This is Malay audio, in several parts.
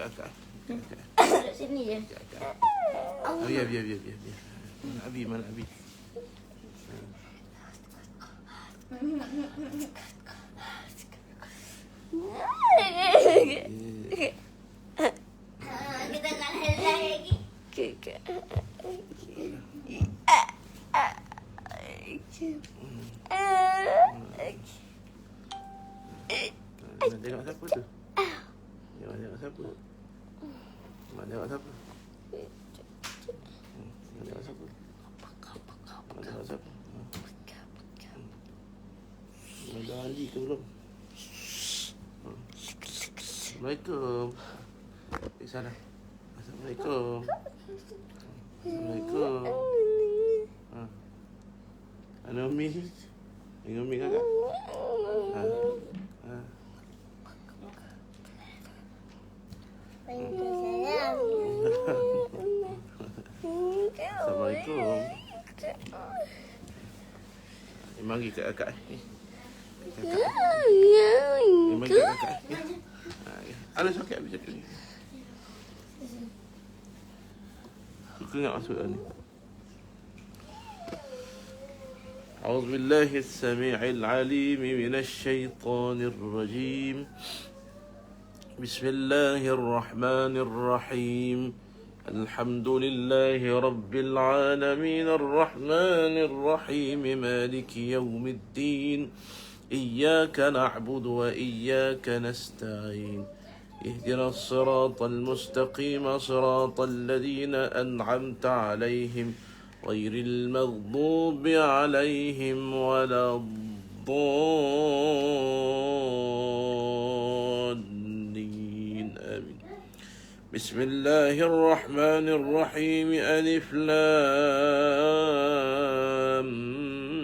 akak. Sini je. Biar. Abi mana Abi? Kita nak lagi. Nak tengok siapa tu? Tengok siapa? Nak tengok siapa? Nak tengok siapa? Nak tengok siapa? Ada Ali ke belum? Assalamualaikum. Sana. Assalamualaikum. Assalamualaikum. Ana Umi. Ini Umi kakak. Assalamualaikum. Mari kat kakak ni. Mari kat kakak. Ada sakit habis ni. Suka nak masuk ni. أعوذ بالله السميع العليم من الشيطان الرجيم بسم الله الرحمن الرحيم الحمد لله رب العالمين الرحمن الرحيم مالك يوم الدين إياك نعبد وإياك نستعين اهدنا الصراط المستقيم صراط الذين أنعمت عليهم غير المغضوب عليهم ولا الضالين آمين بسم الله الرحمن الرحيم ألف لام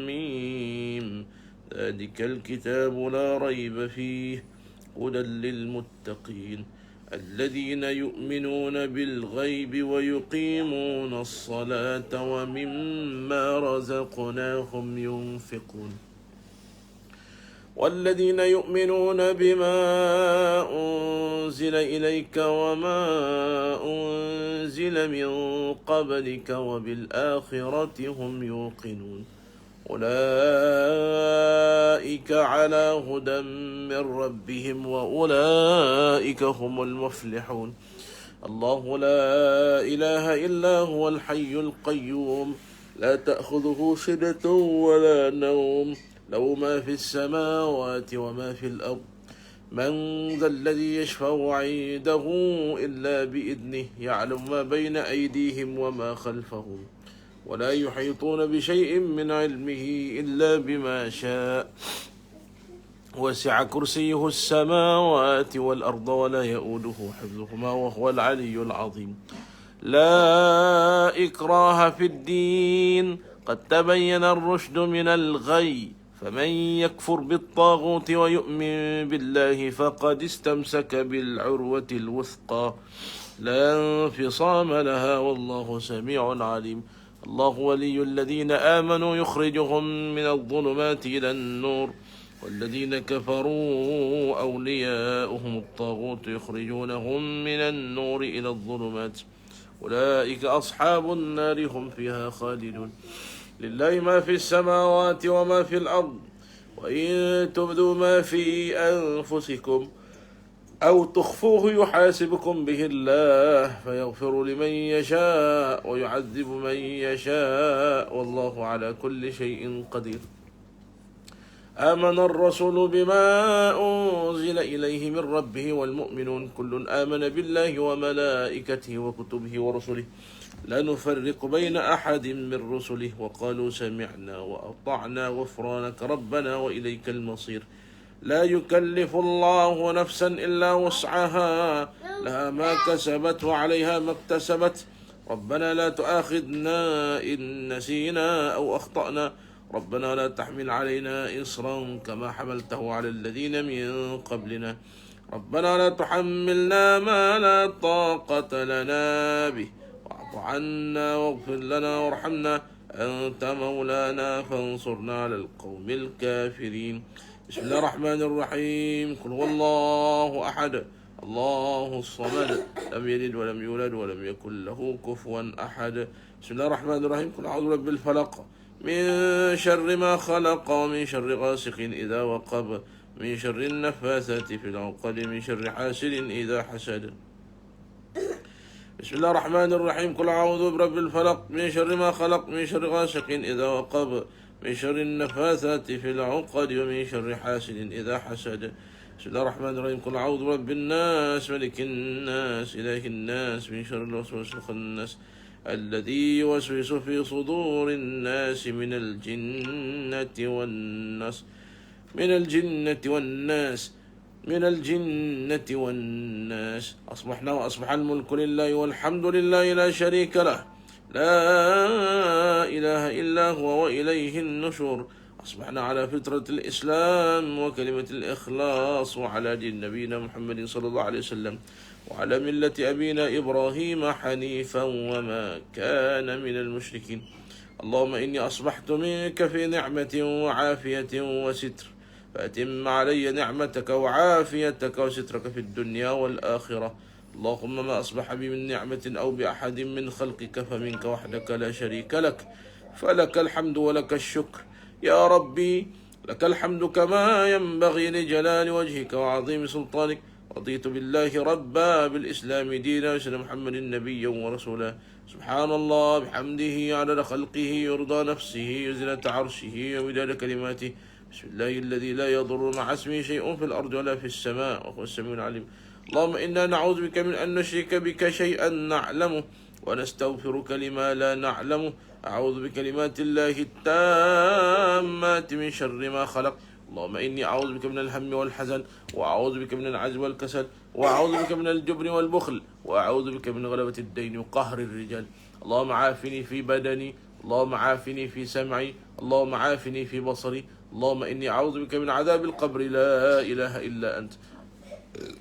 ميم ذلك الكتاب لا ريب فيه هدى للمتقين الذين يؤمنون بالغيب ويقيمون الصلاة ومما رزقناهم ينفقون والذين يؤمنون بما أنزل إليك وما أنزل من قبلك وبالآخرة هم يوقنون أولئك على هدى من ربهم وأولئك هم المفلحون الله لا إله إلا هو الحي القيوم لا تأخذه سنة ولا نوم له ما في السماوات وما في الأرض من ذا الذي يشفع عنده إلا بإذنه يعلم ما بين أيديهم وما خلفهم ولا يحيطون بشيء من علمه إلا بما شاء وسع كرسيه السماوات والأرض ولا يؤوده حفظهما وهو العلي العظيم لا إكراه في الدين قد تبين الرشد من الغي فمن يكفر بالطاغوت ويؤمن بالله فقد استمسك بالعروة الوثقى لا انفصام لها والله سميع عليم الله ولي الذين آمنوا يخرجهم من الظلمات إلى النور والذين كفروا أولياؤهم الطاغوت يخرجونهم من النور إلى الظلمات أولئك أصحاب النار هم فيها خالدون لله ما في السماوات وما في الأرض وإن تبدوا ما في أنفسكم أو تخفوه يحاسبكم به الله فيغفر لمن يشاء ويعذب من يشاء والله على كل شيء قدير آمن الرسول بما أنزل إليه من ربه والمؤمنون كل آمن بالله وملائكته وكتبه ورسله لا نفرق بين أحد من رسله وقالوا سمعنا وأطعنا غفرانك ربنا وإليك المصير لا يكلف الله نفسا إلا وسعها لها ما كسبت وعليها ما اكتسبت ربنا لا تؤاخذنا إن نسينا أو أخطأنا ربنا لا تحمل علينا إصرا كما حملته على الذين من قبلنا ربنا لا تحملنا ما لا طاقة لنا به واعف عنا واغفر لنا وارحمنا أنت مولانا فانصرنا على القوم الكافرين بسم الله الرحمن الرحيم قل هو الله أحد الله الصمد لم يلد ولم يولد ولم يكن له كفوا أحد. بسم الله الرحمن الرحيم. قل أعوذ برب الفلق من شر ما خلق ومن شر غاسق إذا وقب من شر النفاثات في العقد من شر حاسد إذا حسد. بسم الله الرحمن الرحيم. قل أعوذ برب الفلق من شر ما خلق من شر غاسق إذا وقب من شر النفاثات في العقد ومن شر حاسد إذا حسد. بسم الله الرحمن الرحيم. قل أعوذ برب الناس ملك الناس إله الناس من شر الوسواس الخناس الذي يوسوس في صدور الناس من الجنة والناس من الجنة والناس من الجنة والناس. أصبحنا وأصبح الملك لله والحمد لله لا شريك له لا إله إلا هو وإليه النشور. أصبحنا على فطرة الإسلام وكلمة الإخلاص وعلى دين نبينا محمد صلى الله عليه وسلم وعلى ملة أبينا إبراهيم حنيفا وما كان من المشركين. اللهم إني أصبحت منك في نعمة وعافية وستر فأتم علي نعمتك وعافيتك وسترك في الدنيا والآخرة. اللهم ما أصبح بي من نعمة أو بأحد من خلقك فمنك وحدك لا شريك لك فلك الحمد ولك الشكر يا ربي. لك الحمد كما ينبغي لجلال وجهك وعظيم سلطانك. رضيت بالله ربا بالإسلام دينا وسيدنا محمد نبيا ورسولا. سبحان الله بحمده عدد خلقه ورضا نفسه وزنة عرشه ومداد كلماته. بسم الله الذي لا يضر مع اسمه شيء في الأرض ولا في السماء وهو السميع العليم. اللهم إنا نعوذ بك من أن نشرك بك شيئا نعلمه ونستغفرك لما لا نعلمه. أعوذ بكلمات الله التامات من شر ما خلق. اللهم إني أعوذ بك من الهم والحزن وأعوذ بك من العجز والكسل وأعوذ بك من الجبن والبخل وأعوذ بك من غلبة الدين وقهر الرجال. اللهم عافني في بدني اللهم عافني في سمعي اللهم عافني في بصري. اللهم إني أعوذ بك من عذاب القبر لا إله إلا أنت.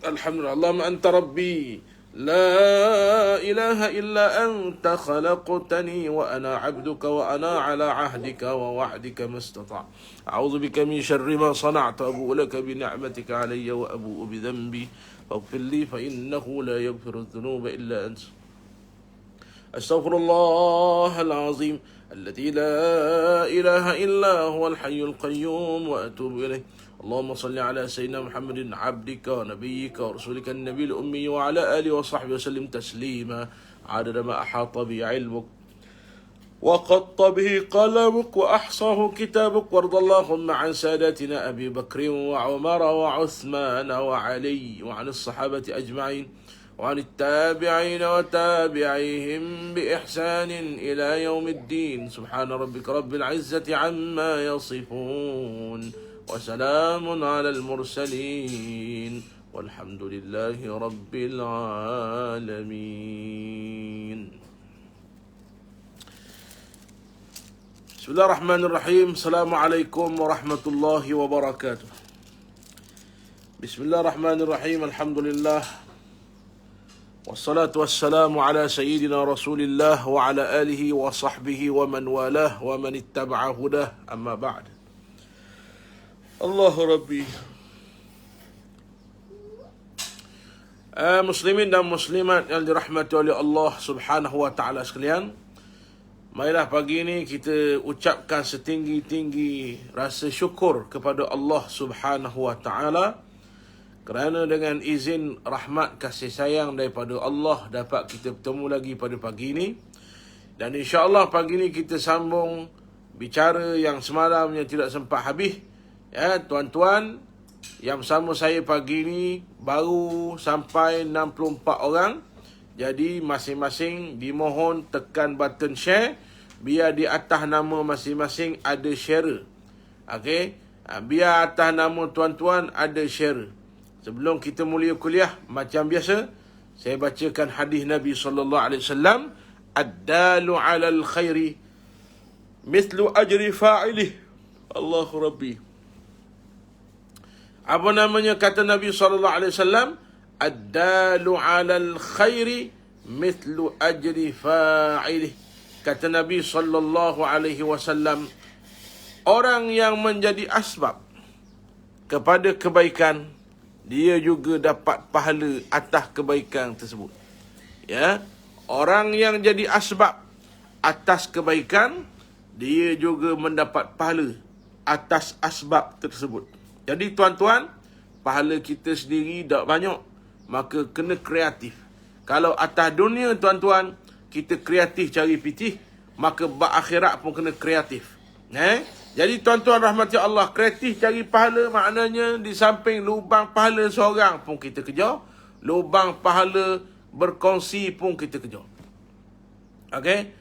الحمد لله. اللهم أنت ربي لا إله إلا أنت خلقتني وأنا عبدك وأنا على عهدك ووعدك ما استطعت. أعوذ بك من شر ما صنعت أبوء لك بنعمتك علي وأبوء بذنبي فاغفر لي فإنه لا يغفر الذنوب إلا أنت. أستغفر الله العظيم الذي لا إله إلا هو الحي القيوم وأتوب إليه. اللهم صل على سيدنا محمد عبدك ونبيك ورسولك النبي الأمي وعلى آله وصحبه وسلم تسليما عدد ما أحاط به علمك وقط به قلمك وأحصاه كتابك. وارض اللهم عن ساداتنا أبي بكر وعمر وعثمان وعلي وعن الصحابة أجمعين وعن التابعين وتابعيهم بإحسان إلى يوم الدين. سبحان ربك رب العزة عما يصفون وسلام على المرسلين والحمد لله رب العالمين. بسم الله الرحمن الرحيم. السلام عليكم ورحمة الله وبركاته. بسم الله الرحمن الرحيم. الحمد لله والصلاة والسلام على سيدنا رسول الله وعلى آله وصحبه ومن والاه ومن اتبع هداه. أما بعد. Allah Rabbi. Muslimin dan muslimat yang dirahmati oleh Allah Subhanahu wa taala sekalian, marilah pagi ini kita ucapkan setinggi-tinggi rasa syukur kepada Allah Subhanahu wa taala kerana dengan izin rahmat kasih sayang daripada Allah dapat kita bertemu lagi pada pagi ini. Dan insya-Allah pagi ini kita sambung bicara yang semalam yang tidak sempat habis. Ya, tuan-tuan yang bersama saya pagi ini baru sampai 64 orang. Jadi masing-masing dimohon tekan button share biar di atas nama masing-masing ada share. Okey, biar atas nama tuan-tuan ada share. Sebelum kita mula kuliah macam biasa, saya bacakan hadis Nabi sallallahu alaihi wasallam, ad-dalu 'alal khairi mithlu ajri fa'ilih. Allahu Rabbi. Apa namanya kata Nabi SAW? Ad-dalu 'alal khairi mithlu ajri fa'ilih. Kata Nabi SAW, orang yang menjadi asbab kepada kebaikan, dia juga dapat pahala atas kebaikan tersebut. Ya, orang yang jadi asbab atas kebaikan, dia juga mendapat pahala atas asbab tersebut. Jadi tuan-tuan, pahala kita sendiri tak banyak, maka kena kreatif. Kalau atas dunia tuan-tuan, kita kreatif cari pitih, maka akhirat pun kena kreatif. Jadi tuan-tuan rahmati Allah, kreatif cari pahala maknanya di samping lubang pahala seorang pun kita kejar, lubang pahala berkongsi pun kita kejar. Okey?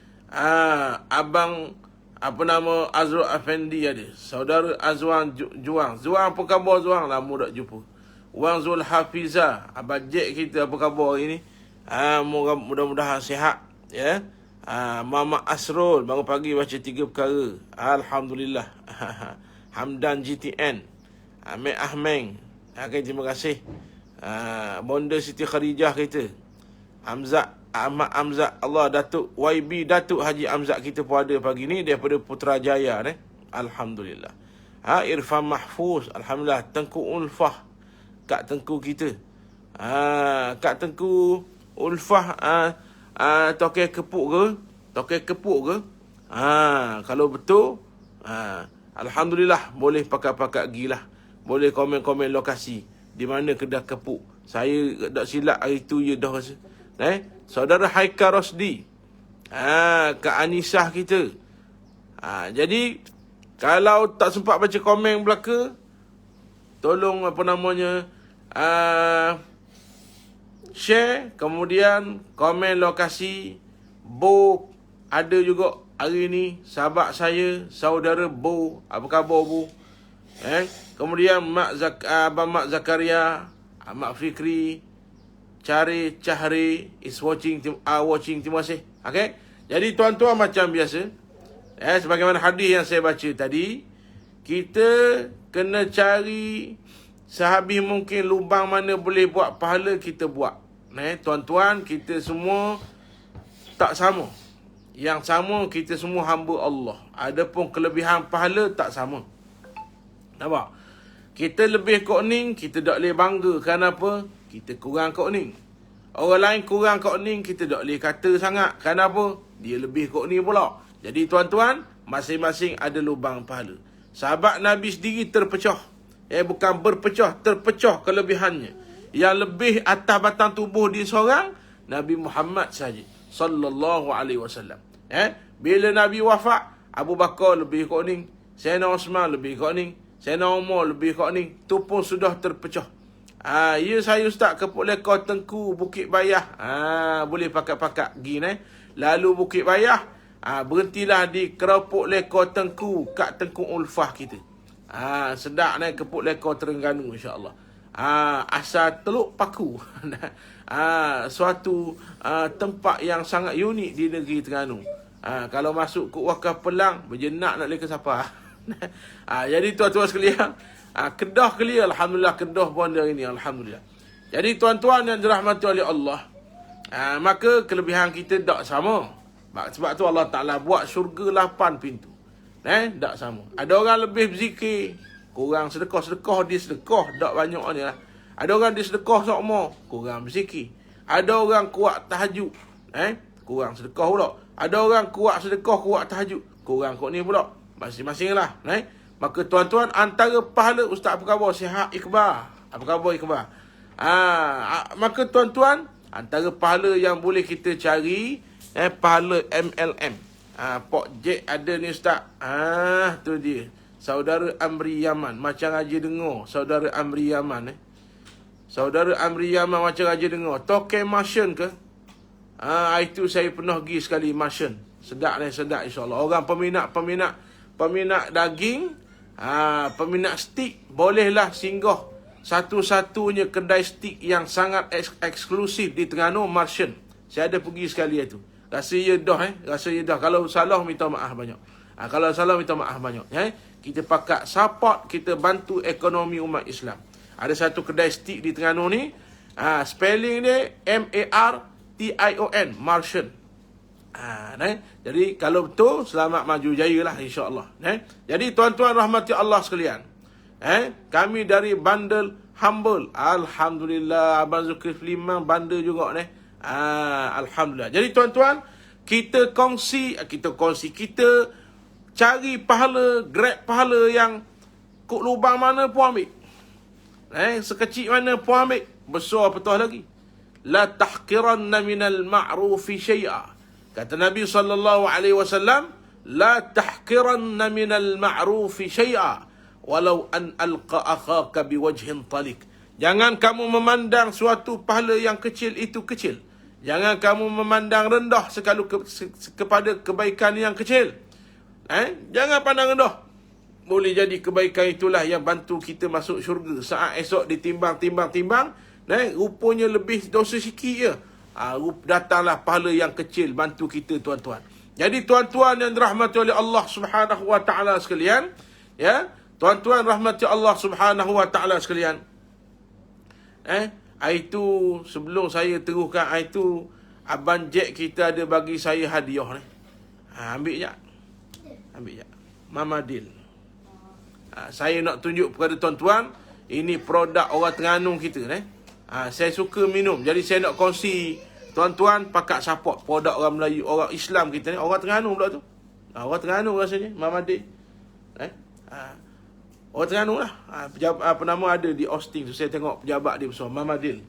Abang apa nama Azrul Afendi ada. Saudara Azwan Juang. Zuang apa khabar Zuang? Lama tak jumpa. Wang Zul Hafizah, abang Jack kita apa khabar hari ni? Mudah-mudahan sihat, ya. Mama Asrul baru pagi baca 3 perkara. Alhamdulillah. Hamdan GTN. Ahmed Ahmeng. Okay, terima kasih. Bonda Siti Khadijah kita. Hamzat Ahmad Hamzat, Allah, Datuk YB, Datuk Haji Hamzat kita pun ada pagi ni daripada Putrajaya ni. Alhamdulillah. Irfan Mahfuz, alhamdulillah. Tengku Ulfah, Kak Tengku kita. Kak Tengku Ulfah tokai kepuk ke? Tokai kepuk ke? Kalau betul, alhamdulillah, boleh pakai gilah. Boleh komen-komen lokasi di mana kedai kepuk. Saya tak silap hari tu je dah rasa. Saudara Haikal Rosdi, Kak Anisah kita. Jadi kalau tak sempat baca komen belaka, tolong apa namanya, share, kemudian komen lokasi. Bo ada juga hari ni, sahabat saya, saudara Bo. Apa khabar Bo? Kemudian Abang Mak Zakaria, Mak Fikri, Cahri is watching. Terima kasih. Okay? Jadi tuan-tuan, macam biasa, sebagaimana hadis yang saya baca tadi, kita kena cari sehabis mungkin lubang mana boleh buat pahala, kita buat. Tuan-tuan, kita semua tak sama. Yang sama, kita semua hamba Allah. Adapun kelebihan pahala tak sama. Nampak? Kita lebih kuning, kita tak boleh bangga. Kenapa? Kita kurang kuning. Orang lain kurang kuning, kita tak boleh kata sangat. Kenapa? Dia lebih kuning pula. Jadi tuan-tuan, masing-masing ada lubang pahala. Sahabat Nabi sendiri terpecah. Bukan berpecah, terpecah kelebihannya. Yang lebih atas batang tubuh dia seorang, Nabi Muhammad saja, sallallahu alaihi wasallam. Bila Nabi wafat, Abu Bakar lebih kuning, Sayyidina Osman lebih kuning, Sayyidina Umar lebih kuning. Tu pun sudah terpecah. Ya saya ustaz, kepuk lekor Tengku Bukit Bayah. Boleh pakat-pakat pergi Lalu Bukit Bayah, berhentilah di keropok lekor Tengku, Kak Tengku Ulfah kita. Sedap kepuk lekor Terengganu, insya-Allah. Asal Teluk Paku. Suatu tempat yang sangat unik di negeri Terengganu. Kalau masuk ke Wakaf Pelang, berjenak nak leka siapa. Jadi tuan-tuan sekalian, Kedah clear, alhamdulillah. Kedah pun hari ni, alhamdulillah. Jadi tuan-tuan yang dirahmati oleh Allah, maka kelebihan kita tak sama. Sebab tu Allah Ta'ala buat syurga 8 pintu. Tak sama. Ada orang lebih berzikir, kurang sedekah dia sedekah tak banyak ni lah. Ada orang dia sedekah sokmo, kurang berzikir. Ada orang kuat tahajud, kurang sedekah pula. Ada orang kuat sedekah, kuat tahajud, kurang kot ni pula. Masing-masing lah. Maka tuan-tuan, antara pahala, Ustaz apa khabar? Sihat Iqbal. Apa khabar Iqbal? Maka tuan-tuan, antara pahala yang boleh kita cari, pahala MLM. Pok Jack ada ni Ustaz. Tu dia. Saudara Amri Yaman. Macam aja dengar. Saudara Amri Yaman. Saudara Amri Yaman macam aja dengar. Token Martian ke? Itu saya pernah pergi sekali Martian. Sedap insyaAllah. Orang peminat daging, peminat stik, bolehlah singgah satu-satunya kedai stik yang sangat eksklusif di Terengganu, Martian. Saya ada pergi sekali itu. Rasa ya dah. Kalau salah minta maaf banyak. Kita pakat support, kita bantu ekonomi umat Islam. Ada satu kedai stik di Terengganu ni, spelling dia MARTION, Martian. Jadi kalau betul, selamat maju jaya lah, insya-Allah. Jadi tuan-tuan rahmati Allah sekalian, kami dari Bandar humble. Alhamdulillah, Abang Zulkifli memang banda juga ni. Alhamdulillah. Jadi tuan-tuan, kita cari pahala, grab pahala yang kok lubang mana pun ambil. Sekecil mana pun ambil. Besar petah lagi. La tahqiranna minal ma'rufi syai'a. Kata Nabi SAW, la tahqiranna minal ma'rufi syai'a walau an alqa akhaka biwajhin talik. Jangan kamu memandang suatu pahala yang kecil itu kecil. Jangan kamu memandang rendah kepada kebaikan yang kecil. Jangan pandang rendah. Boleh jadi kebaikan itulah yang bantu kita masuk syurga. Saat esok ditimbang, rupanya lebih dosa sikit je. Datanglah pahala yang kecil bantu kita, tuan-tuan. Jadi tuan-tuan yang dirahmati oleh Allah Subhanahu wa taala sekalian, ya, tuan-tuan rahmati Allah Subhanahu wa taala sekalian. Itu sebelum saya teruskan, itu Abang Jack kita ada bagi saya hadiah ni. Ambil je. Mama Dil. Saya nak tunjuk kepada tuan-tuan, ini produk orang Terengganu kita ni. Saya suka minum. Jadi saya nak kongsi tuan-tuan pakat support produk orang Melayu, orang Islam kita ni, orang Terengganu pula tu. Orang Terengganu rasanya, Mama Dil. Orang Terengganu lah. Apa nama ada di Austin tu, saya tengok pejabat dia besar, Mama Dil.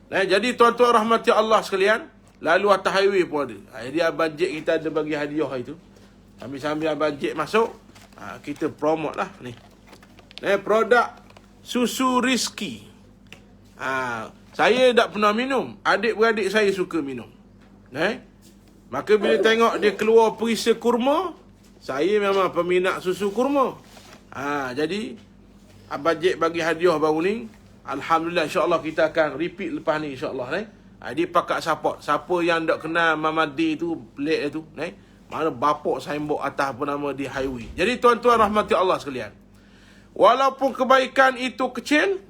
Jadi tuan-tuan rahmati Allah sekalian, lalu atas highway pun ada. Jadi Abang Jack kita ada bagi hadiah itu. Sambil Abang Jack masuk, kita promote lah ni. Produk susu Rizki. Saya tak pernah minum. Adik-beradik saya suka minum. Maka bila tengok dia keluar perisa kurma, saya memang peminat susu kurma. Jadi Abang Jack bagi hadiah baru ni. Alhamdulillah, insyaAllah kita akan repeat lepas ni, insyaAllah. Dia pakat support. Siapa yang tak kenal Mama D tu, pelik tu, mana bapak signboard atas apa nama di highway. Jadi tuan-tuan rahmati Allah sekalian, walaupun kebaikan itu kecil,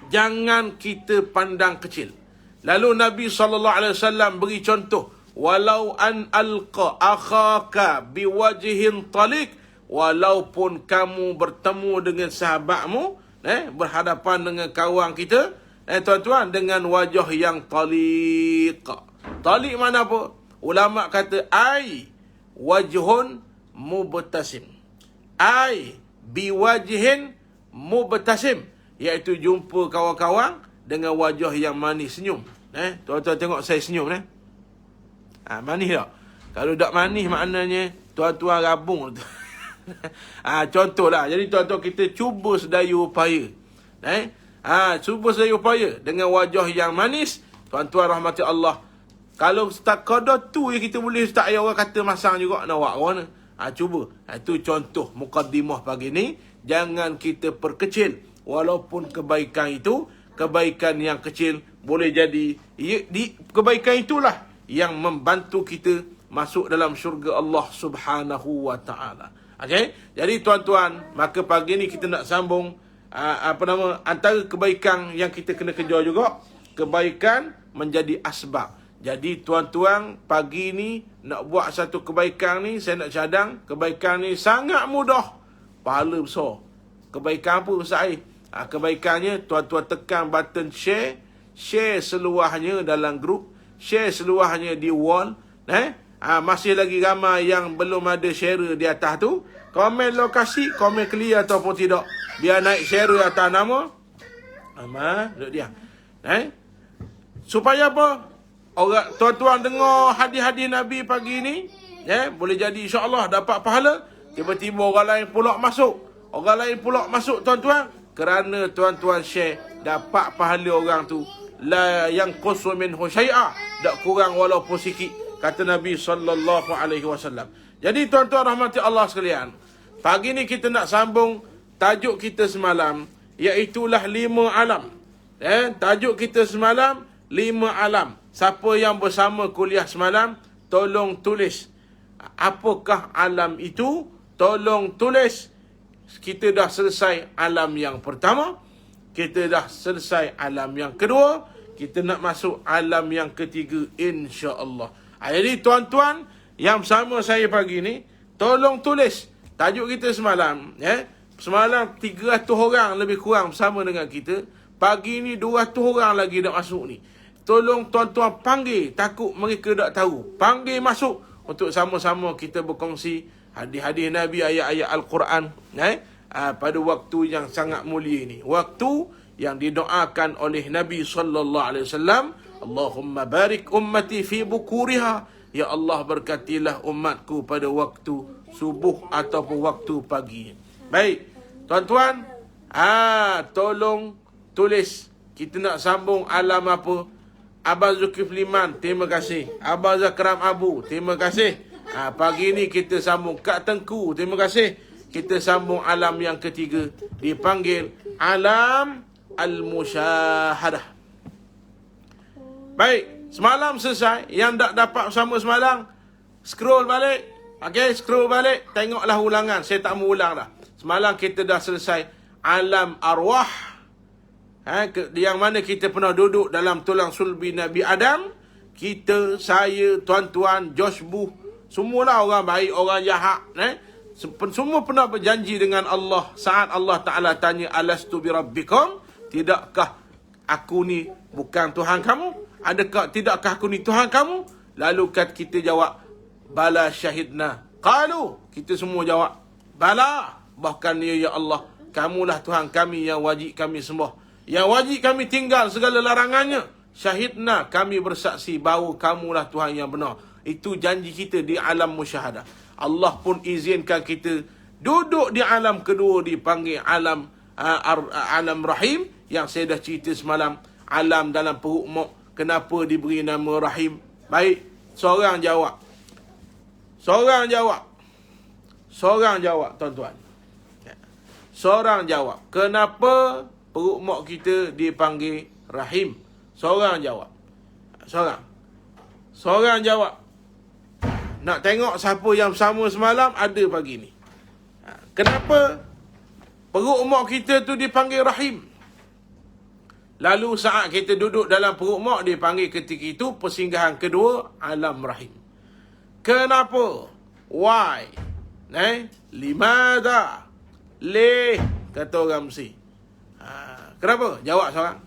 jangan kita pandang kecil. Lalu Nabi SAW beri contoh, walau an alqa akhaka biwajhin talik, walaupun kamu bertemu dengan sahabatmu, berhadapan dengan kawan kita, tuan-tuan, dengan wajah yang taliq. Taliq mana apa? Ulama kata wajhun mubtasim. Biwajhin mubtasim, iaitu jumpa kawan-kawan dengan wajah yang manis, senyum. Tuan-tuan tengok saya senyum manis tak? Kalau tak manis maknanya tuan-tuan rabung tu. Contohlah. Jadi tuan-tuan, kita cuba sedaya upaya. Cuba sedaya upaya dengan wajah yang manis. Tuan-tuan rahmati Allah, kalau sekadar tu yang kita boleh, tak payah orang kata masang juga nak buat mana. Cuba. Itu contoh mukaddimah pagi ni. Jangan kita perkecil. Walaupun kebaikan itu, kebaikan yang kecil, boleh jadi kebaikan itulah yang membantu kita masuk dalam syurga Allah Subhanahu wa ta'ala. Jadi tuan-tuan, maka pagi ni kita nak sambung antara kebaikan yang kita kena kejar juga, kebaikan menjadi asbab. Jadi tuan-tuan, pagi ni nak buat satu kebaikan ni, saya nak cadang, kebaikan ni sangat mudah, pahala besar. Kebaikan apa Ustaz? Kebaikannya, tuan-tuan tekan button share seluahnya dalam grup, share seluahnya di wall. Masih lagi ramai yang belum ada share di atas tu. Komen lokasi, komen clear ataupun tidak, biar naik share atas nama duduk dia. Supaya apa? Orang tuan-tuan dengar hadis-hadis Nabi pagi ni, boleh jadi insya-Allah dapat pahala. Tiba-tiba orang lain pula masuk. Tuan-tuan, kerana tuan-tuan share, dapat pahala orang tu. La yanqusu minhu syai'a, tak kurang walaupun sikit, kata Nabi SAW. Jadi tuan-tuan rahmati Allah sekalian, pagi ni kita nak sambung tajuk kita semalam, iaitulah 5 alam. Tajuk kita semalam 5 alam. Siapa yang bersama kuliah semalam, tolong tulis apakah alam itu. Tolong tulis. Kita dah selesai alam yang pertama, kita dah selesai alam yang kedua, kita nak masuk alam yang ketiga, insya-Allah. Jadi tuan-tuan yang bersama saya pagi ni, tolong tulis tajuk kita semalam. Semalam 300 orang lebih kurang bersama dengan kita. Pagi ni 200 orang lagi nak masuk ni. Tolong tuan-tuan panggil, takut mereka tak tahu. Panggil masuk untuk sama-sama kita berkongsi hadis-hadis Nabi, ayat-ayat Al-Quran. Pada waktu yang sangat mulia ni. Waktu yang didoakan oleh Nabi SAW. Allahumma barik ummati fi bukuriha. Ya Allah, berkatilah umatku pada waktu subuh ataupun waktu pagi. Baik, tuan-tuan, tolong tulis. Kita nak sambung alam apa? Abang Zulkifli Man, terima kasih. Abang Zakram Abu, terima kasih. Pagi ni kita sambung Kak Tengku, terima kasih. Kita sambung alam yang ketiga, dipanggil alam al-musyahadah. Baik, semalam selesai. Yang tak dapat bersama semalam, scroll balik. Okey, scroll balik, tengoklah ulangan. Saya tak mau ulang dah. Semalam kita dah selesai alam arwah. Yang mana kita pernah duduk dalam tulang sulbi Nabi Adam. Kita, saya, tuan-tuan, Josh Buh, semualah orang baik, orang jahat. Semua pernah berjanji dengan Allah. Saat Allah Ta'ala tanya, alastu bi rabbikum? Tidakkah aku ni bukan Tuhan kamu? Tidakkah aku ni Tuhan kamu? Lalu kita jawab, bala syahidna. Qalu, kita semua jawab, bala. Bahkan ya Allah, kamulah Tuhan kami yang wajib kami sembah, yang wajib kami tinggal segala larangannya. Syahidna, kami bersaksi bahawa kamulah Tuhan yang benar. Itu janji kita di alam musyahadah. Allah pun izinkan kita duduk di alam kedua, dipanggil alam alam rahim, yang saya dah cerita semalam. Alam dalam perut mak, kenapa diberi nama rahim? Baik, seorang jawab, tuan-tuan. Seorang jawab, kenapa perut mak kita dipanggil rahim? Seorang jawab. Seorang jawab. Nak tengok siapa yang sama semalam, ada pagi ni. Kenapa perut mak kita tu dipanggil rahim? Lalu saat kita duduk dalam perut mak, dipanggil ketika itu persinggahan kedua, alam rahim. Kenapa? Why? Limada? Kata orang Mesir. Kenapa? Jawab seorang.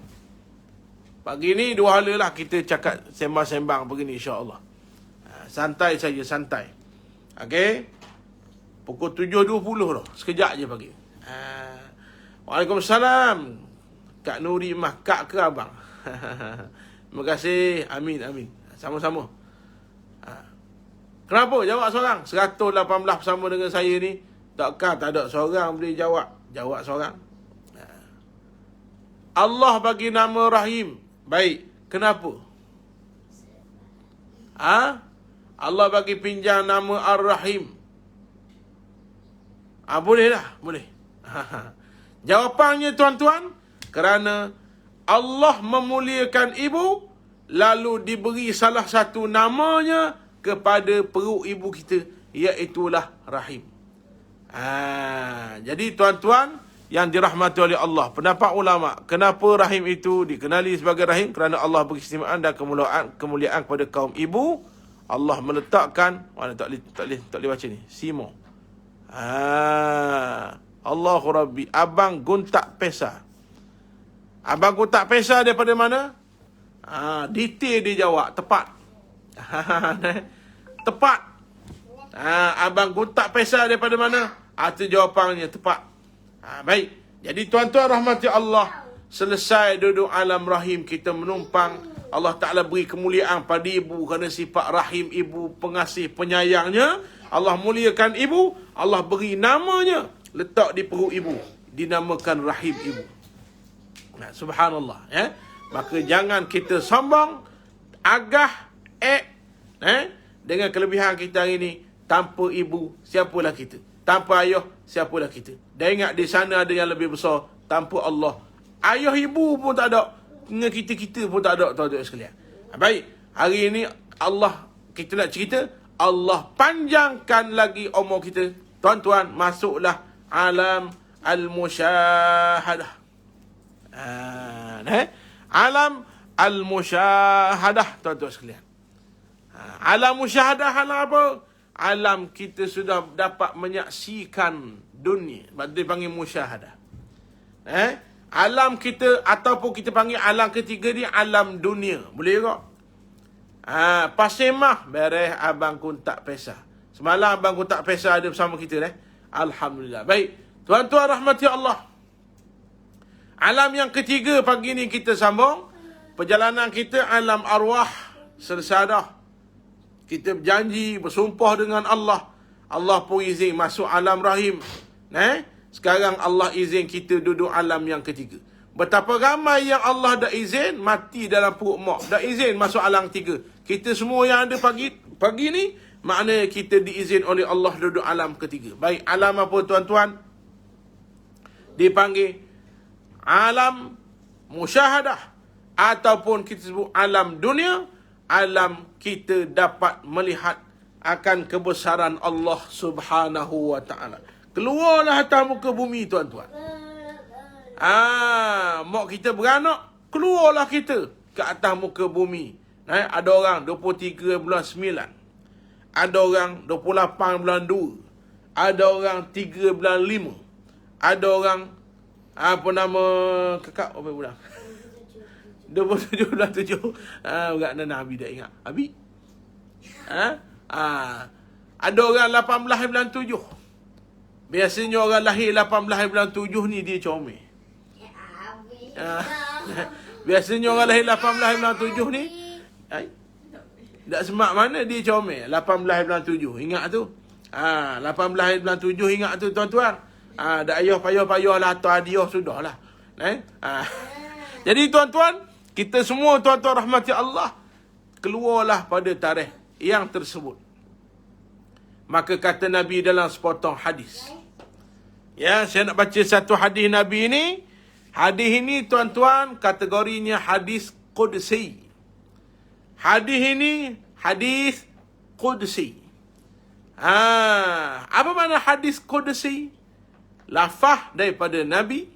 Pagi ni dua hala lah kita cakap sembang-sembang begini, insya-Allah. Santai saja, santai. Okey. Pukul 7.20 dah. Sekejap je pagi. Waalaikumsalam. Kak Nuri mah kak ke abang? Terima kasih. Amin, amin. Sama-sama. Kenapa? Jawab seorang. 118 bersama dengan saya ni. Takkan tak ada seorang boleh jawab. Jawab seorang. Allah bagi nama Rahim. Baik. Kenapa? Allah bagi pinjam nama Ar-Rahim. Boleh lah. Boleh. Jawapannya tuan-tuan, kerana Allah memuliakan ibu, lalu diberi salah satu namanya kepada perut ibu kita, iaitulah Rahim. Jadi tuan-tuan yang dirahmati oleh Allah, pendapat ulama, kenapa rahim itu dikenali sebagai rahim? Kerana Allah beri keistimewaan dan kemuliaan kepada kaum ibu. Allah meletakkan, mana tak boleh baca ni, Simo. Allahu Rabbi. Abang gontak pesa. Abang gontak pesa daripada mana? Detail dia jawab, tepat. Tepat. Abang gontak pesa daripada mana? Itu jawapannya tepat. Baik. Jadi tuan-tuan rahmati Allah, selesai duduk alam rahim, kita menumpang. Allah Ta'ala beri kemuliaan pada ibu kerana sifat rahim ibu, pengasih, penyayangnya. Allah muliakan ibu, Allah beri namanya, letak di perut ibu, dinamakan rahim ibu. Subhanallah. Maka jangan kita sombong, agah, dengan kelebihan kita hari ini. Tanpa ibu, siapalah kita? Tanpa ayah, siapalah kita? Dan ingat, di sana ada yang lebih besar. Tanpa Allah, ayah ibu pun tak ada, dengan kita pun tak ada, tuan-tuan sekalian. Baik, hari ini Allah, kita nak cerita, Allah panjangkan lagi umur kita. Tuan-tuan, masuklah alam al-musyahadah. Alam al-musyahadah, tuan-tuan sekalian. Alam musyahadah alam apa? Alam kita sudah dapat menyaksikan dunia. Dia panggil musyahadah. Alam kita ataupun kita panggil alam ketiga ni alam dunia. Boleh tak? Pasal mah beres abang kun tak pesah. Semalam abang kun tak pesah ada bersama kita Alhamdulillah. Baik, tuan-tuan rahmati Allah. Alam yang ketiga pagi ni kita sambung. Perjalanan kita alam arwah selesai. Kita berjanji, bersumpah dengan Allah. Allah pun izin masuk alam rahim. Sekarang Allah izin kita duduk alam yang ketiga. Betapa ramai yang Allah dah izin mati dalam perut mak. Dah izin masuk alam ketiga. Kita semua yang ada pagi ni, maknanya kita diizin oleh Allah duduk alam ketiga. Baik, alam apa tuan-tuan? Dipanggil alam musyahadah. Ataupun kita sebut alam dunia. Alam kita dapat melihat akan kebesaran Allah subhanahu wa ta'ala. Keluarlah atas muka bumi tuan-tuan. Mak kita beranak, keluarlah kita ke atas muka bumi. Ada orang 23 bulan 9. Ada orang 28 bulan 2. Ada orang 3 bulan 5. Ada orang apa nama kakak berapa bulan? 27 bulan 7. Berat Nabi dah ingat. Abi? Ada orang 18 bulan 7. Biasanya orang lahir 18 bulan 7 ni dia comel. Biasanya orang lahir 18 bulan 7 ni tak semak mana dia comel. 18 bulan 7. Ingat tu. 18 bulan 7 ingat tu tuan-tuan. Dak ayah payah-payah lah atau hadiah sudah lah. Jadi tuan-tuan, kita semua tuan-tuan rahmati Allah, keluarlah pada tarikh yang tersebut. Maka kata Nabi dalam sepotong hadis. Saya nak baca satu hadis Nabi ini. Hadis ini tuan-tuan kategorinya hadis qudsi. Hadis ini hadis qudsi. Apa makna hadis qudsi? Lafaz daripada Nabi,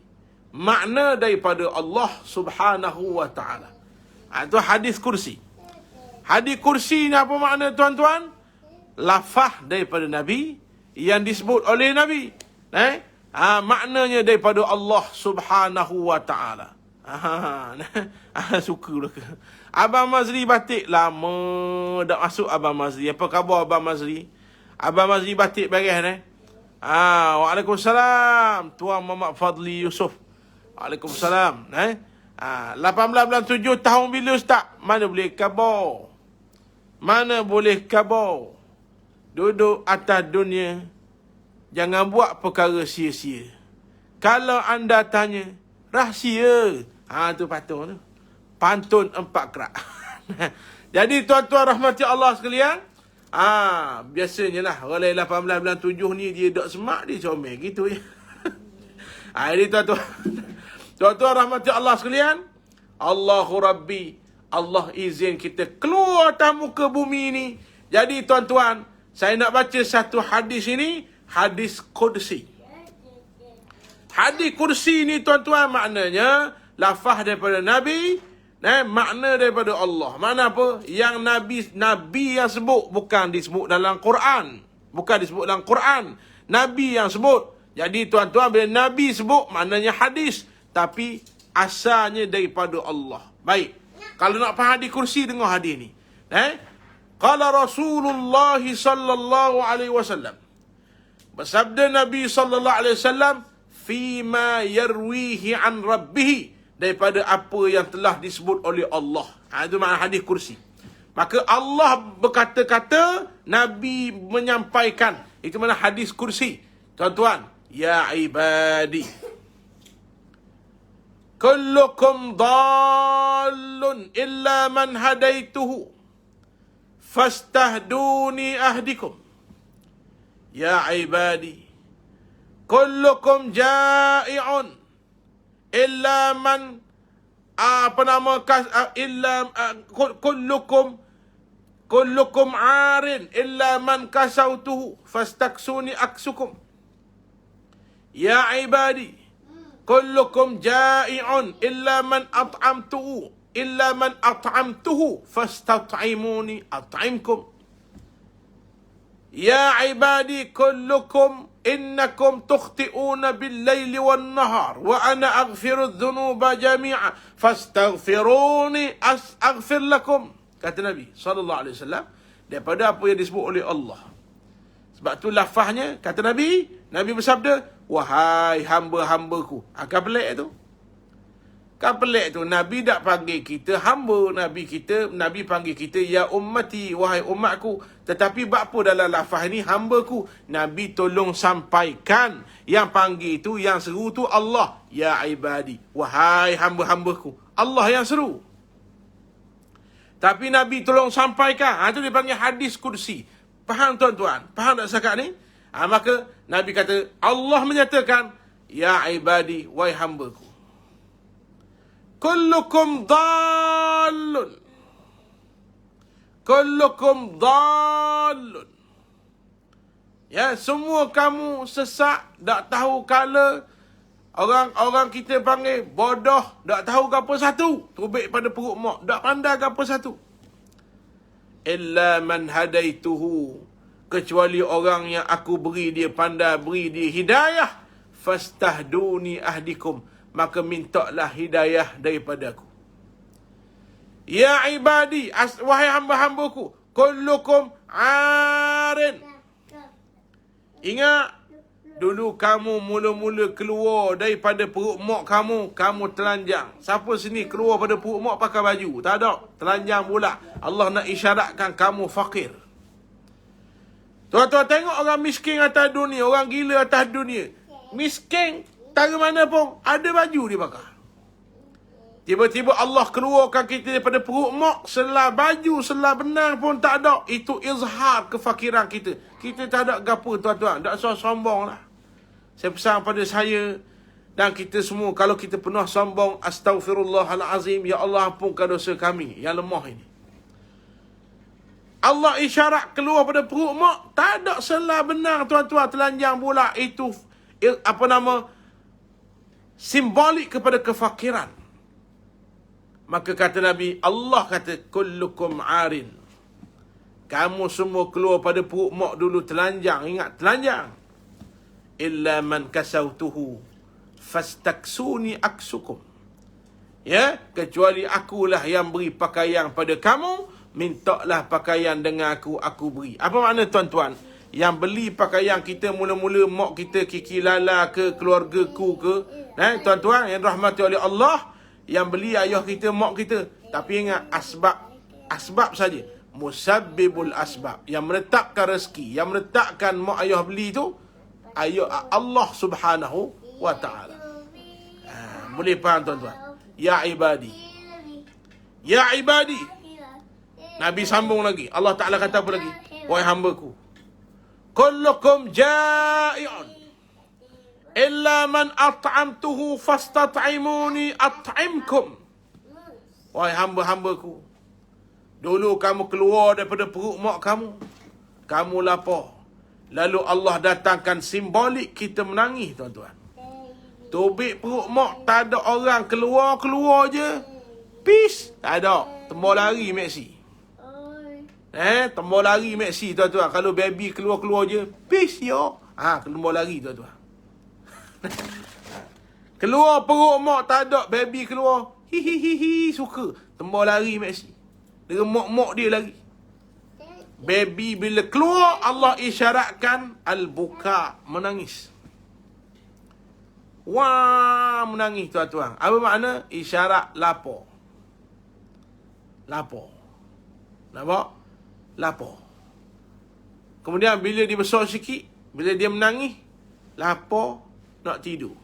makna daripada Allah subhanahu wa ta'ala. Itu hadis kursi. Hadis kursi ni apa makna tuan-tuan? Lafaz daripada Nabi yang disebut oleh Nabi. Maknanya daripada Allah subhanahu wa ta'ala. Suka lah. Abang Mazri batik lama dah masuk Abang Mazri. Apa khabar Abang Mazri? Abang Mazri batik beres Waalaikumsalam Tuan Muhammad Fadli Yusof. Waalaikumsalam. 18 bulan 7 tahun bila Ustaz? Mana boleh khabar? Mana boleh khabar? Duduk atas dunia, jangan buat perkara sia-sia. Kalau anda tanya, rahsia. Tu patut tu. Pantun 4 kerak. Jadi tuan-tuan rahmati Allah sekalian, biasanya lah orang 18 bulan 7 ni dia dok semak, dia comel gitu je. Jadi tuan-tuan rahmati Allah sekalian, Allahu Rabbi, Allah izin kita keluar atas muka bumi ni. Jadi tuan-tuan, saya nak baca satu hadis ini, hadis qudsi. Hadis kursi ni tuan-tuan maknanya lafaz daripada Nabi, makna daripada Allah. Mana apa? Yang Nabi yang sebut, bukan disebut dalam Quran. Bukan disebut dalam Quran. Nabi yang sebut. Jadi tuan-tuan, bila Nabi sebut maknanya hadis, tapi asalnya daripada Allah. Baik. Kalau nak faham hadis kursi, dengar hadis ni. Qala Rasulullah sallallahu alaihi wasallam. Bersabda Nabi sallallahu alaihi wasallam, fima yarwihi an rabbih, daripada apa yang telah disebut oleh Allah. Itu makna hadis kursi. Maka Allah berkata-kata, Nabi menyampaikan. Itu makna hadis kursi. Tuan-tuan, ya ibadi, kullukum dallun illa man hadaituhu, fastahduni ahdikum. Ya ibadi, kullukum ja'i'un illa man kullukum arin illa man kasautuhu fastaksuni aksukum. Ya ibadi, kullukum ja'i'un illa man at'amtuhu fastat'imuni at'imkum. Ya ibadi kullukum innakum tukhti'una bil-laili wan-nahar wa ana aghfiru dhunuba jami'a fastaghfiruni aghfir lakum. Kata Nabi SAW, daripada apa yang disebut oleh Allah. Sebab tu lafaznya, kata Nabi bersabda, wahai hamba-hambaku. Kan pelik tu. Kan pelik tu. Nabi tak panggil kita hamba. Nabi panggil kita ya ummati, wahai umatku. Tetapi apa dalam lafaz ni hambaku? Nabi tolong sampaikan yang panggil tu, yang seru tu Allah. Ya ibadi, wahai hamba-hambaku. Allah yang seru. Tapi Nabi tolong sampaikan. Itu dipanggil hadis kursi. Faham tuan-tuan? Faham tak cakap ni? Maka Nabi kata, Allah menyatakan, ya ibadi, wahai hambaku. Kullukum dallun. Kullukum dallun. Ya, semua kamu sesat, tak tahu kala. Orang kita panggil bodoh, tak tahu apa satu. Tubik pada perut mak, tak pandai apa satu. Illa man hadaituhu. Kecuali orang yang aku beri dia pandai, beri dia hidayah. Fastahduni ahdikum. Maka mintalah hidayah daripada aku. Ya ibadi, wahai hamba-hambaku, kullukum arin. Ingat, dulu kamu mula-mula keluar daripada perut mak kamu telanjang. Siapa sini keluar pada perut mak pakai baju? Tak ada, telanjang pula. Allah nak isyaratkan kamu fakir. Tuan-tuan tengok orang miskin atas dunia, orang gila atas dunia. Miskin, tara mana pun, ada baju dia pakai. Tiba-tiba Allah keluarkan kita daripada perut mak, selah baju, selah benang pun tak ada. Itu izhar kefakiran kita. Kita tak ada gapo tuan-tuan. Tak usah sombong lah. Saya pesan pada saya dan kita semua, kalau kita pernah sombong, astaghfirullahalazim, ya Allah ampunkan dosa kami yang lemah ini. Allah isyarat keluar pada perut mak, tak ada selah benang tuan-tuan, telanjang pula. Itu simbolik kepada kefakiran. Maka kata Nabi, Allah kata, kullukum arin. Kamu semua keluar pada perut mak dulu telanjang. Ingat, telanjang. Illa man kasautuhu fastaksuni aksukum. Ya, kecuali akulah yang beri pakaian pada kamu, mintalah pakaian dengan aku beri. Apa makna tuan-tuan? Yang beli pakaian kita mula-mula mak kita, Kiki Lala ke, keluargaku ke, tuan-tuan yang rahmati oleh Allah, yang beli ayah kita, mak kita. Tapi ingat, asbab saja. Musabbibul asbab. Yang meletakkan rezeki, yang meletakkan mak ayah beli tu, ayah Allah subhanahu wa ta'ala. Boleh faham tuan-tuan? Ya ibadi. Ya ibadi. Nabi sambung lagi. Allah Ta'ala kata apa lagi? Wahai hambaku. Kullukum ja'i'un. Illa man at'amtuhu fastat'imuni at'imkum. Wahai hamba-hambaku. Dulu kamu keluar daripada perut mak kamu. Kamu lapar. Lalu Allah datangkan simbolik kita menangis tuan-tuan. Tubik perut mak, tak ada orang keluar je. Peace. Tak ada. Tembak lari Messi. Tembak lari Messi tuan-tuan. Kalau baby keluar je. Peace yo. Tembak lari tuan-tuan. Keluar perut mak tak ada, baby keluar, hihihihi, suka. Tembak lari Messi. Dengan mak-mak dia lagi. Baby bila keluar, Allah isyaratkan al-buka, menangis. Wah, menangis tuan-tuan. Apa makna? Isyarat lapar. Lapar. Nampak? Lapar. Kemudian bila dia besar sikit, bila dia menangis, lapar, nak tidur.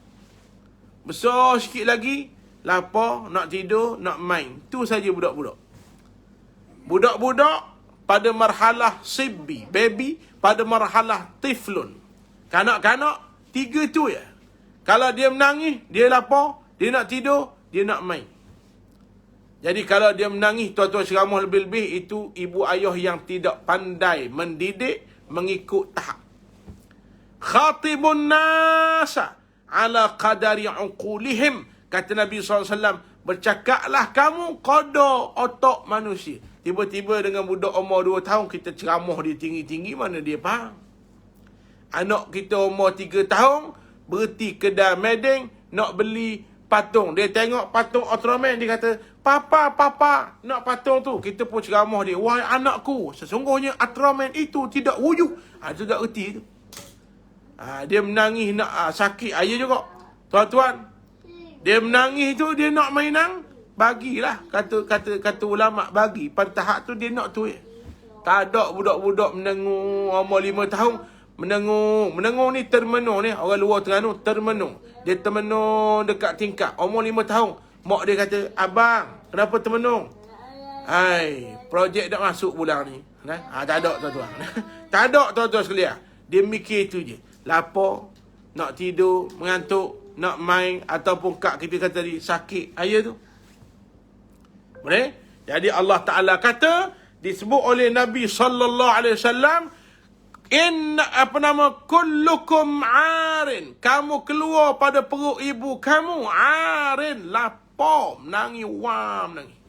Besar sikit lagi, lapar, nak tidur, nak main. Tu saja budak-budak. Budak-budak pada marhalah sibbi, baby, pada marhalah tiflun. Kanak-kanak, tiga tu ya. Kalau dia menangis, dia lapar, dia nak tidur, dia nak main. Jadi kalau dia menangis, tuan-tuan ceramah lebih-lebih, itu ibu ayah yang tidak pandai mendidik mengikut tahap. Khatibun nasa ala qadari uqulihim. Kata Nabi SAW, bercakaplah kamu qadar otak manusia. Tiba-tiba dengan budak umur 2 tahun, kita ceramah dia tinggi-tinggi, mana dia faham? Anak kita umur 3 tahun, berhenti kedai Mading, nak beli patung. Dia tengok patung Ultraman, dia kata, Papa, nak patung tu. Kita pun ceramah dia, wahai anakku, sesungguhnya Ultraman itu tidak wujud. Itu tak erti tu. Dia menangis nak sakit ayah juga. Tuan-tuan, dia menangis tu, dia nak mainan, bagilah. Kata ulama, bagi. Pada tahap tu dia nak tu. Tak ada budak-budak menengung umur 5 tahun. Menengung ni termenung ni. Orang luar Terengganu termenung. Dia termenung dekat tingkap. Umur 5 tahun. Mak dia kata, abang, kenapa termenung? Hai, projek dah masuk bulan ni. Tak ada tuan-tuan. Tak ada tuan-tuan sekalian. Dia mikir tu je. Lapar, nak tidur, mengantuk, nak main, ataupun kak kita kata tadi sakit ayah tu. Boleh? Jadi Allah Ta'ala kata, disebut oleh Nabi SAW, kullukum arin. Kamu keluar pada perut ibu kamu, arin, lapar, menangis, menangis.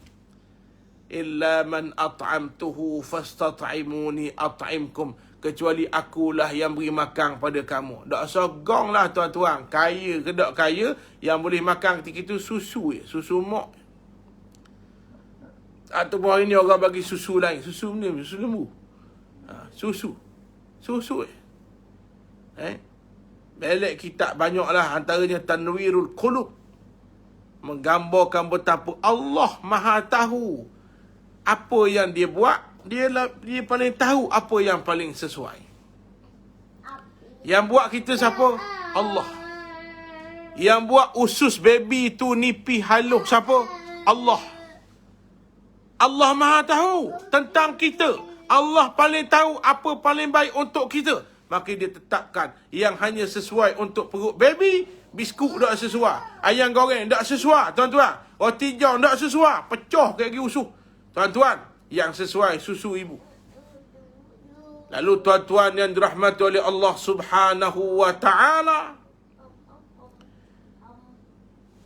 Illa man at'amtuhu fastat'imuni at'imkum. Kecuali akulah yang beri makan pada kamu. Tak sogong lah tuan-tuan. Kaya ke tak kaya, yang boleh makan ketika itu susu je. Susu mak. Ataupun hari ni orang bagi susu lain. Susu ni, susu lembu. Susu je. Belek kitab banyak lah. Antaranya Tanwirul Qulub. Menggambarkan betapa Allah Maha tahu apa yang dia buat. Dia paling tahu apa yang paling sesuai. Yang buat kita siapa? Allah. Yang buat usus baby tu nipi halus siapa? Allah. Allah Maha tahu tentang kita. Allah paling tahu apa paling baik untuk kita. Maka dia tetapkan yang hanya sesuai untuk perut baby. Biskut tak sesuai. Ayam goreng tak sesuai, tuan-tuan. Roti john tak sesuai. Pecah kayak gigi usus. Tuan-tuan, yang sesuai susu ibu. Lalu tuan-tuan yang dirahmati oleh Allah Subhanahu wa ta'ala,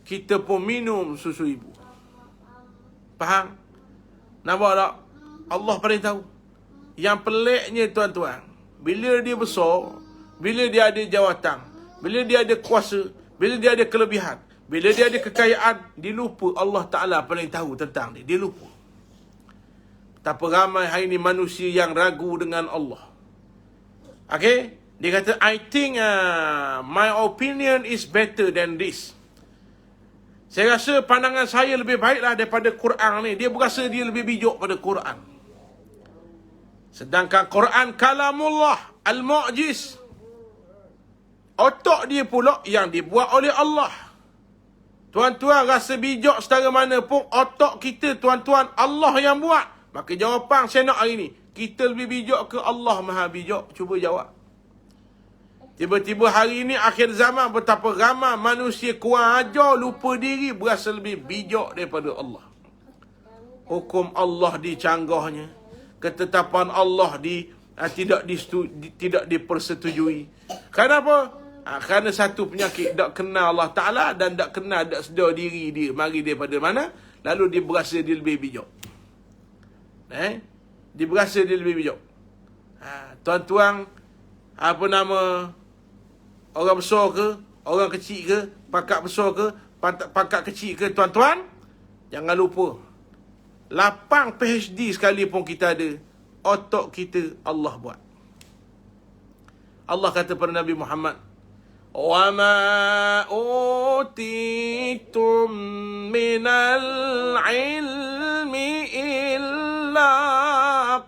kita pun minum susu ibu. Faham? Nampak tak? Allah paling tahu. Yang peliknya tuan-tuan, bila dia besar, bila dia ada jawatan, bila dia ada kuasa, bila dia ada kelebihan, bila dia ada kekayaan, dia lupa Allah Ta'ala paling tahu tentang dia. Dia lupa. Betapa ramai hari ini manusia yang ragu dengan Allah. Okay? Dia kata, I think my opinion is better than this. Saya rasa pandangan saya lebih baiklah daripada Quran ni. Dia berasa dia lebih bijak pada Quran. Sedangkan Quran kalamullah, al-mu'jiz. Otak dia pula yang dibuat oleh Allah. Tuan-tuan rasa bijak setara mana pun, otak kita tuan-tuan Allah yang buat. Maka jawapan saya nak hari ni, kita lebih bijak ke Allah Maha bijak? Cuba jawab. Tiba-tiba hari ini akhir zaman, betapa ramai manusia kurang ajar, lupa diri, berasa lebih bijak daripada Allah. Hukum Allah dicanggahnya. Ketetapan Allah tidak dipersetujui. Kenapa? Kerana satu penyakit, tak kenal Allah Ta'ala dan tak kenal, tak sedar diri dia. Mari daripada mana? Lalu dia berasa dia lebih bijak. Dia berasa dia lebih bijak. Tuan-tuan, apa nama, orang besar ke, orang kecil ke, pakak besar ke, pakak kecil ke, tuan-tuan, jangan lupa, 8 PhD sekalipun kita ada, otak kita Allah buat. Allah kata pada Nabi Muhammad, وَمَا أُوتِيتُم مِّنَ الْعِلْمِ إِلَّا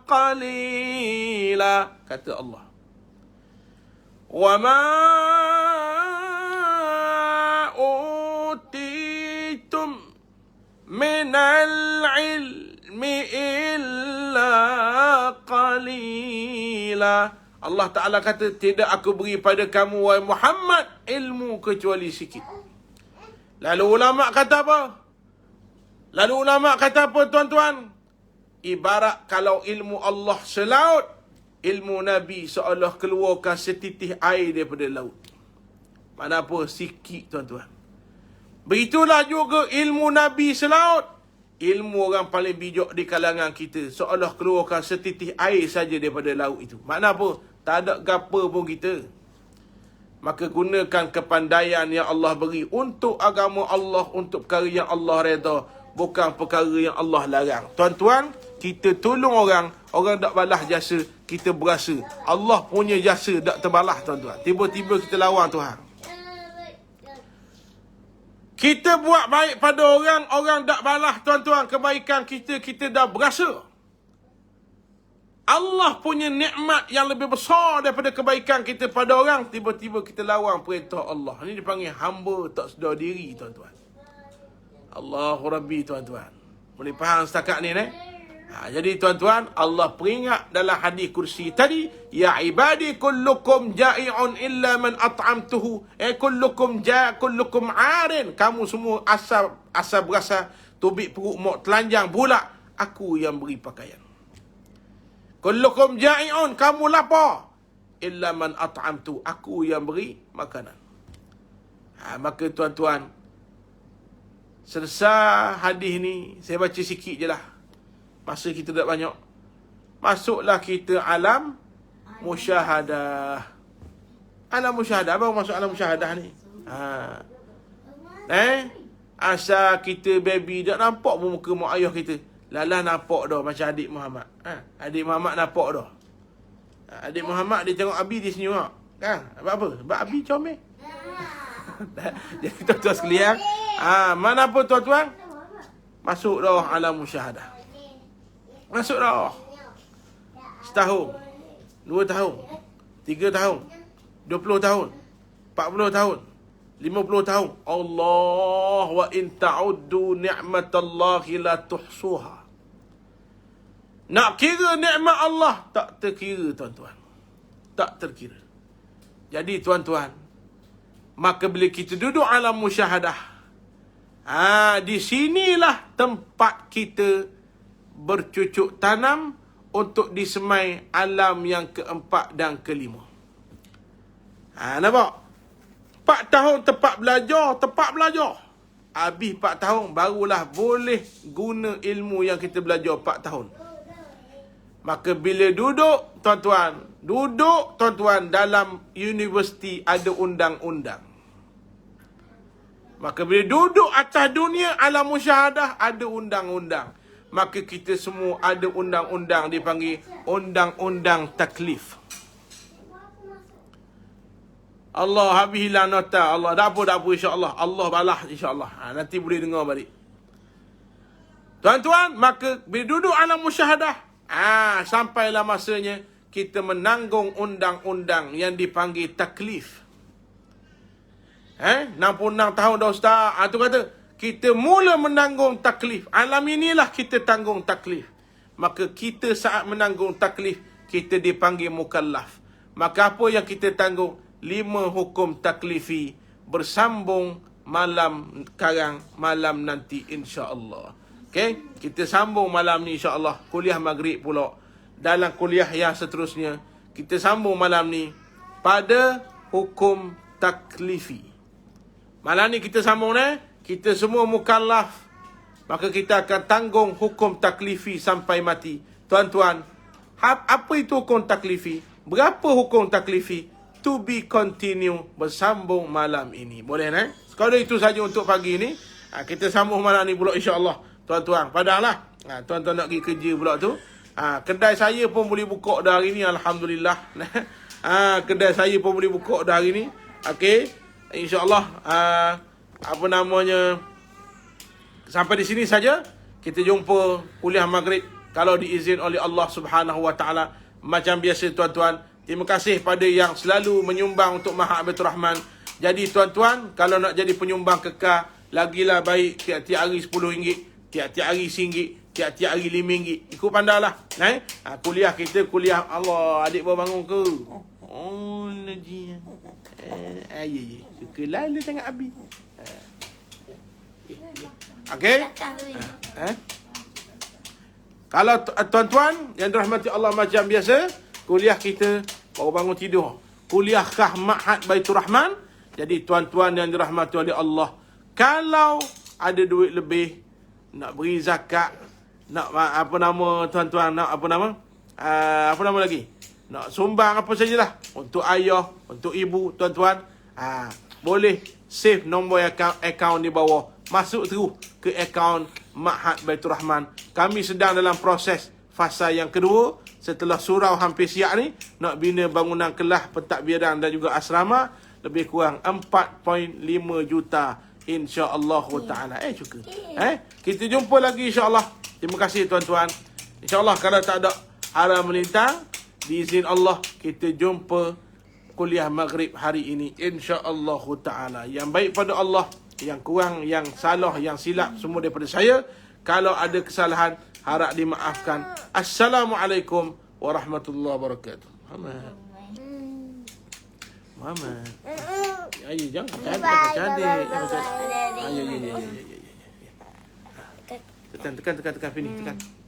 قَلِيلًا. Kata Allah, وَمَا أُوتِيتُم مِّنَ الْعِلْمِ إِلَّا قَلِيلًا. Allah Ta'ala kata, tidak aku beri pada kamu, wahai Muhammad, ilmu kecuali sikit. Lalu ulama kata apa? Tuan-tuan? Ibarat kalau ilmu Allah selaut, ilmu Nabi seolah keluarkan setitih air daripada laut. Mana apa? Sikit, tuan-tuan. Begitulah juga ilmu Nabi selaut. ilmu orang paling bijak di kalangan kita seolah keluarkan setitik air saja daripada laut itu. Makna apa? Tak ada gapa pun kita. Maka gunakan kepandaian yang Allah beri untuk agama Allah, untuk perkara yang Allah redha, bukan perkara yang Allah larang. Tuan-tuan, kita tolong orang tak balas jasa, kita berasa Allah punya jasa tak terbalas, tuan-tuan. Tiba-tiba kita lawan Tuhan. Kita buat baik pada orang tak balas, tuan-tuan, kebaikan kita dah berasa. Allah punya nikmat yang lebih besar daripada kebaikan kita pada orang, tiba-tiba kita lawan perintah Allah. Ini dipanggil hamba tak sedar diri, tuan-tuan. Allahu Rabbi, tuan-tuan. Boleh faham setakat ni, jadi tuan-tuan, Allah peringat dalam hadis kursi tadi, ya ibadi kullukum ja'i'un illa man at'amtuhu. Kullukum 'arin. Kamu semua asal berasa, tubik perut mok telanjang pula. Aku yang beri pakaian. Kullukum ja'i'un, kamu lapar. Illa man at'amtu, aku yang beri makanan. Maka tuan-tuan, selesai hadis ni, saya baca sikit je lah. Masa kita tak banyak. Masuklah kita alam musyahadah. Alam musyahadah. Apa masuk alam musyahadah ni? Asal kita baby tak nampak pun muka mak ayah kita. Lala nampak dah macam adik Muhammad. Adik Muhammad nampak dah. Adik Muhammad dia tengok Abi dia senyum tak? Kan? Sebab apa? Sebab Abi comel. Jadi tuan-tuan sekalian, mana apa tuan-tuan? Masuk dah alam musyahadah. Masuk dah. Setahun, 2 tahun, 3 tahun, 20 tahun, 40 tahun, 50 tahun. Allah wa in ta'uddu ni'matallahi la tuhsuha. Nak kira nikmat Allah tak terkira, tuan-tuan. Tak terkira. Jadi tuan-tuan, maka bila kita duduk alam musyahadah, di sinilah tempat kita bercucuk tanam untuk disemai alam yang keempat dan kelima. Nampak? 4 tahun tempat belajar. Habis 4 tahun, barulah boleh guna ilmu yang kita belajar 4 tahun. Maka bila duduk, tuan-tuan, dalam universiti ada undang-undang. Maka bila duduk atas dunia alam musyahadah, ada undang-undang. Maka kita semua ada undang-undang, dipanggil undang-undang taklif. Allah habihilah nota. Allah tak apa insya-Allah. Allah balas insya-Allah. Nanti boleh dengar balik. Tuan-tuan, maka bila duduk alam musyahadah, sampailah masanya kita menanggung undang-undang yang dipanggil taklif. 66 tahun dah ustaz. Tu kata, kita mula menanggung taklif. Alam inilah kita tanggung taklif. Maka kita saat menanggung taklif, kita dipanggil mukallaf. Maka apa yang kita tanggung? 5 hukum taklifi bersambung malam sekarang, malam nanti insya-Allah. Okey, kita sambung malam ni insya-Allah. Kuliah maghrib pula. Dalam kuliah yang seterusnya, kita sambung malam ni pada hukum taklifi. Malam ni kita sambung kita semua mukallaf. Maka kita akan tanggung hukum taklifi sampai mati. Tuan-tuan, apa itu hukum taklifi? Berapa hukum taklifi? To be continue, bersambung malam ini. Boleh Sekadar itu saja untuk pagi ni. Kita sambung malam ni pula insya-Allah. Tuan-tuan, padahlah tuan-tuan nak pergi kerja pula tu. Kedai saya pun boleh buka dah hari ni, alhamdulillah. Kedai saya pun boleh buka dah hari ni. Okey, insya-Allah sampai di sini saja. Kita jumpa kuliah maghrib kalau diizin oleh Allah Subhanahu Wa Taala. Macam biasa tuan-tuan, terima kasih pada yang selalu menyumbang untuk Mahat Baitur Rahman. Jadi tuan-tuan, kalau nak jadi penyumbang kekal, lagilah baik tiap-tiap hari RM10, tiap-tiap hari RM1, tiap-tiap hari RM5. Ikut pandailah. Kuliah kita, kuliah Allah. Adik baru bangun ke? Oh, Naji. Ya. Suka lalu sangat Abi. Okey? Kalau tuan-tuan yang dirahmati Allah macam biasa, kuliah kita baru bangun tidur. Kuliah Kah Mahat Baitur Rahman. Jadi tuan-tuan yang dirahmati oleh Allah, kalau ada duit lebih, nak beri zakat, nak apa nama tuan-tuan, nak apa nama lagi? Nak sumbang apa sajalah untuk ayah, untuk ibu, tuan-tuan, boleh save nombor akaun di bawah. Masuk terus ke akaun Ma'had Baitur Rahman. Kami sedang dalam proses fasa yang kedua. Setelah surau hampir siap ni, nak bina bangunan kelas, pentadbiran dan juga asrama. Lebih kurang 4.5 juta insya-Allah taala. Juga. Kita jumpa lagi insya-Allah. Terima kasih tuan-tuan. Insya-Allah kalau tak ada arah melintang, diizin Allah kita jumpa kuliah maghrib hari ini insya-Allah taala. Yang baik pada Allah, yang kurang, yang salah, yang silap semua daripada saya. Kalau ada kesalahan harap dimaafkan. Assalamualaikum warahmatullahi wabarakatuh. Mama. Ayo jangan cantik. Ayo. Tekan Fini, tekan.